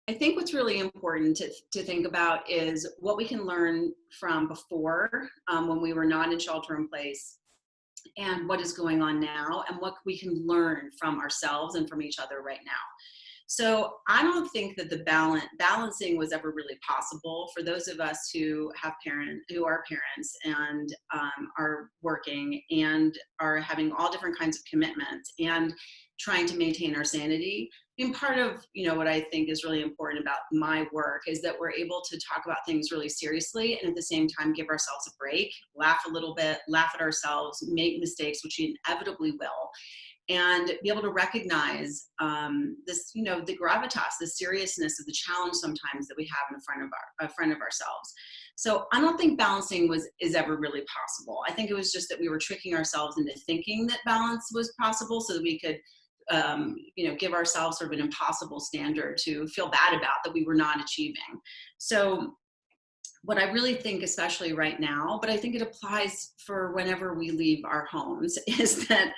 I think what's really important to think about is what we can learn from before, when we were not in shelter in place, and what is going on now, and what we can learn from ourselves and from each other right now. So I don't think that the balancing was ever really possible for those of us who are parents and are working and are having all different kinds of commitments and trying to maintain our sanity. And part of what I think is really important about my work is that we're able to talk about things really seriously and at the same time give ourselves a break, laugh a little bit, laugh at ourselves, make mistakes, which we inevitably will, and be able to recognize this, the gravitas, the seriousness of the challenge sometimes that we have in front of ourselves. So I don't think balancing is ever really possible. I think it was just that we were tricking ourselves into thinking that balance was possible so that we could give ourselves sort of an impossible standard to feel bad about that we were not achieving. So what I really think, especially right now, but I think it applies for whenever we leave our homes, is that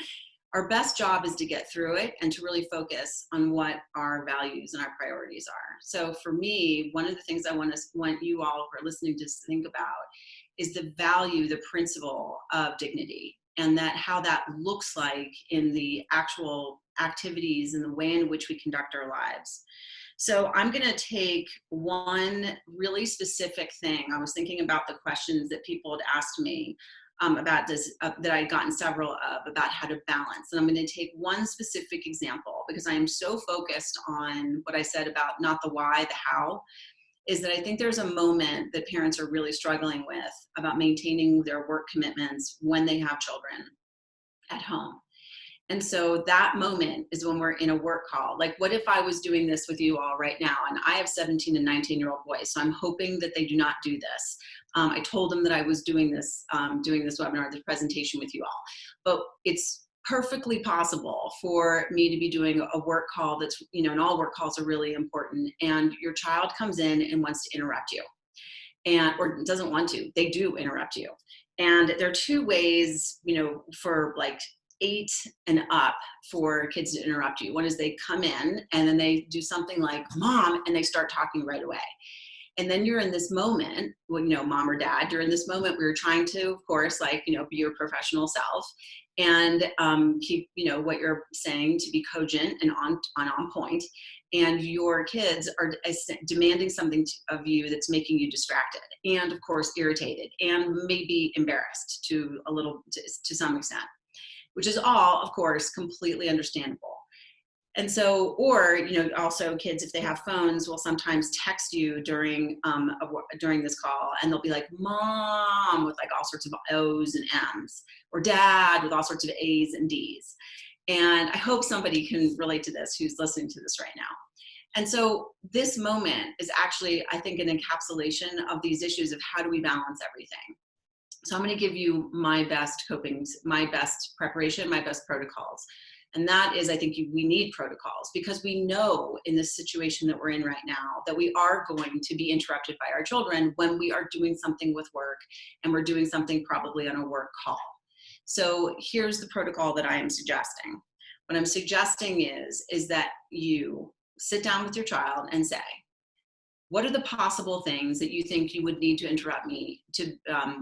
our best job is to get through it and to really focus on what our values and our priorities are. So for me, one of the things I want you all who are listening to think about is the value, the principle of dignity, and that how that looks like in the actual activities and the way in which we conduct our lives. So I'm going to take one really specific thing. I was thinking about the questions that people had asked me about this, that I'd gotten several of, about how to balance. And I'm going to take one specific example because I am so focused on what I said about not the why, the how, is that I think there's a moment that parents are really struggling with about maintaining their work commitments when they have children at home. And so that moment is when we're in a work call. Like, what if I was doing this with you all right now? And I have 17 and 19-year-old boys, so I'm hoping that they do not do this. I told them that I was doing this webinar, this presentation with you all. But it's perfectly possible for me to be doing a work call that's, and all work calls are really important, and your child comes in and wants to interrupt you. Or doesn't want to, they do interrupt you. And there are two ways, for like 8 and up for kids to interrupt you. One is they come in and then they do something like mom, and they start talking right away. And then you're in this moment, mom or dad, you're in this moment where you're trying to, of course, be your professional self and keep, what you're saying to be cogent and on point. And your kids are demanding something of you that's making you distracted and, of course, irritated and maybe embarrassed to some extent, which is all, of course, completely understandable. And so, or, also kids, if they have phones, will sometimes text you during this call, and they'll be like, mom, with like all sorts of O's and M's, or dad with all sorts of A's and D's. And I hope somebody can relate to this who's listening to this right now. And so this moment is actually, I think, an encapsulation of these issues of how do we balance everything. So I'm going to give you my best copings, my best preparation, my best protocols. And that is, I think we need protocols because we know in this situation that we're in right now that we are going to be interrupted by our children when we are doing something with work and we're doing something probably on a work call. So here's the protocol that I am suggesting. What I'm suggesting is that you sit down with your child and say, what are the possible things that you think you would need to interrupt me to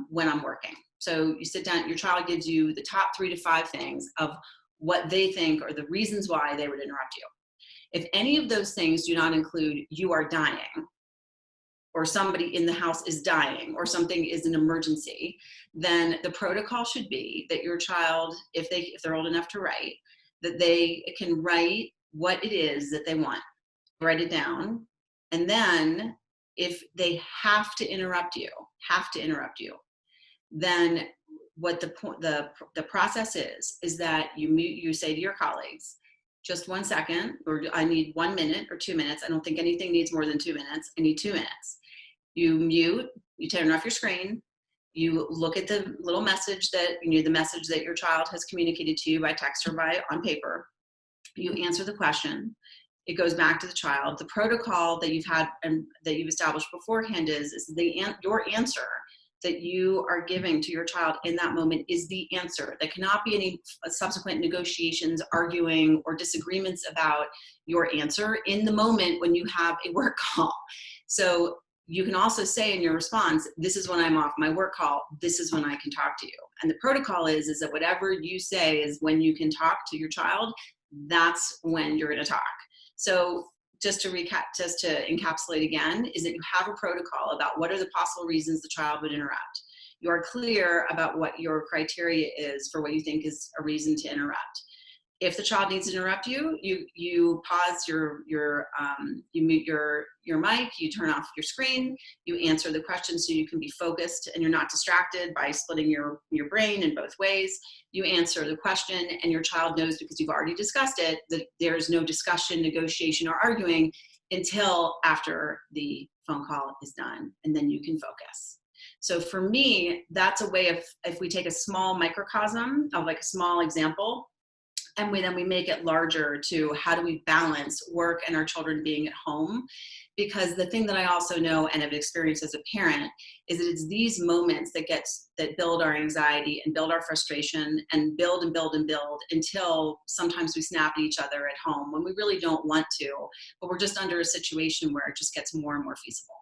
when I'm working? So you sit down, your child gives you the top 3 to 5 things of what they think are the reasons why they would interrupt you. If any of those things do not include you are dying, or somebody in the house is dying, or something is an emergency, then the protocol should be that your child, if they're old enough to write, that they can write what it is that they want, write it down, and then if they have to interrupt you, then what the process is that you say to your colleagues, just 1 second, or I need 1 minute or 2 minutes. I don't think anything needs more than 2 minutes. I need 2 minutes. You mute, you turn off your screen, you look at the little message that the message that your child has communicated to you by text or on paper. You answer the question. It goes back to the child. The protocol that you've had and that you've established beforehand is your answer that you are giving to your child in that moment is the answer. There cannot be any subsequent negotiations, arguing, or disagreements about your answer in the moment when you have a work call. So you can also say in your response, this is when I'm off my work call, this is when I can talk to you. And the protocol is that whatever you say is when you can talk to your child, that's when you're going to talk. So just to recap, just to encapsulate again, is that you have a protocol about what are the possible reasons the child would interrupt. You are clear about what your criteria is for what you think is a reason to interrupt. If the child needs to interrupt you, you pause you mute your mic, you turn off your screen, you answer the question so you can be focused and you're not distracted by splitting your brain in both ways. You answer the question and your child knows, because you've already discussed it, that there's no discussion, negotiation, or arguing until after the phone call is done, and then you can focus. So for me, that's a way of, if we take a small microcosm of like a small example, and then we make it larger to how do we balance work and our children being at home. Because the thing that I also know and have experienced as a parent is that it's these moments that build our anxiety and build our frustration and build and build and build until sometimes we snap at each other at home when we really don't want to, but we're just under a situation where it just gets more and more feasible.